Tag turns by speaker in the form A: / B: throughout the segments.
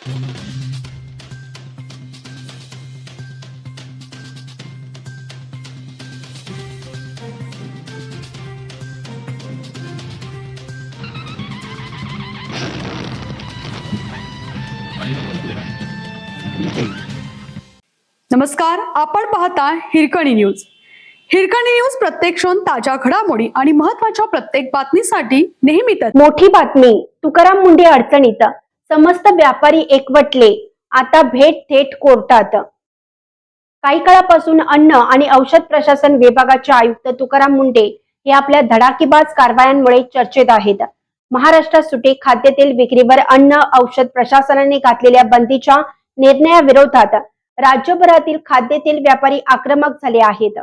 A: नमस्कार, आपण पाहता हिरकणी न्यूज. हिरकणी न्यूज प्रत्येक क्षण ताज्या घडामोडी आणि महत्त्वाच्या प्रत्येक बातमीसाठी नेहमीच
B: मोठी बातमी. तुकाराम मुंढे अडचणीत, समस्त व्यापारी एकवटले, आता भेट थेट कोर्टात. काही काळापासून अन्न आणि औषध प्रशासन विभागाचे आयुक्त तुकाराम मुंढे हे आपल्या धडाकेबाज कारवायांमुळे चर्चेत आहेत. महाराष्ट्रात सुटे खाद्यतेल विक्रीवर अन्न औषध प्रशासनाने घातलेल्या बंदीच्या निर्णयाविरोधात राज्यभरातील खाद्यतेल व्यापारी आक्रमक झाले आहेत.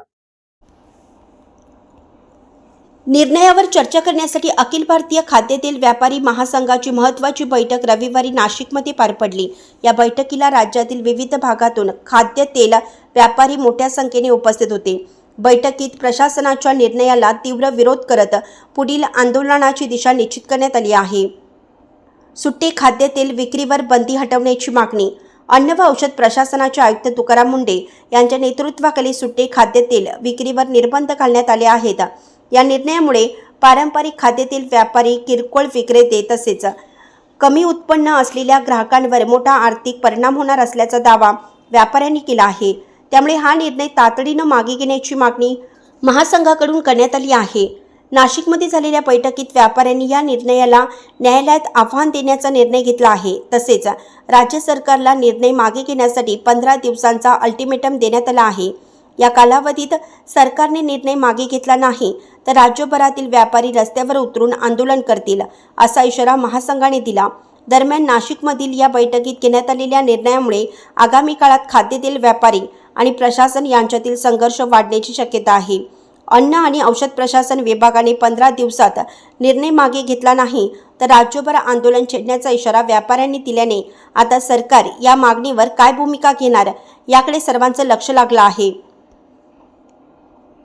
B: निर्णयावर चर्चा करण्यासाठी अखिल भारतीय खाद्यतेल व्यापारी महासंघाची महत्त्वाची बैठक रविवारी नाशिकमध्ये पार पडली. या बैठकीला राज्यातील विविध भागातून खाद्यतेल व्यापारी मोठ्या संख्येने उपस्थित होते. बैठकीत प्रशासनाच्या निर्णयाला तीव्र विरोध करत पुढील आंदोलनाची दिशा निश्चित करण्यात आली आहे. सुट्टे खाद्यतेल विक्रीवर बंदी हटवण्याची मागणी. अन्न व औषध प्रशासनाचे आयुक्त तुकाराम मुंढे यांच्या नेतृत्वाखाली सुट्टे खाद्यतेल विक्रीवर निर्बंध घालण्यात आले आहेत. या निर्णयामुळे पारंपरिक खाद्यतेल व्यापारी, किरकोळ विक्रेते तसेच कमी उत्पन्न असलेल्या ग्राहकांवर मोठा आर्थिक परिणाम होणार असल्याचा दावा व्यापाऱ्यांनी केला आहे. त्यामुळे हा निर्णय तातडीनं मागे घेण्याची मागणी महासंघाकडून करण्यात आली आहे. नाशिकमध्ये झालेल्या बैठकीत व्यापाऱ्यांनी या निर्णयाला न्यायालयात आव्हान देण्याचा निर्णय घेतला आहे. तसेच राज्य सरकारला निर्णय मागे घेण्यासाठी 15 दिवसांचा अल्टिमेटम देण्यात आला आहे. या कालावधीत सरकारने निर्णय मागे घेतला नाही तर राज्यभरातील व्यापारी रस्त्यावर उतरून आंदोलन करतील, असा इशारा महासंघाने दिला. दरम्यान नाशिकमधील या बैठकीत घेण्यात आलेल्या निर्णयामुळे आगामी काळात खाद्यतेल व्यापारी आणि प्रशासन यांच्यातील संघर्ष वाढण्याची शक्यता आहे. अन्न आणि औषध प्रशासन विभागाने 15 दिवसात निर्णय मागे घेतला नाही तर राज्यभर आंदोलन छेडण्याचा इशारा व्यापाऱ्यांनी दिल्याने आता सरकार या मागणीवर काय भूमिका घेणार याकडे सर्वांचं लक्ष लागलं आहे.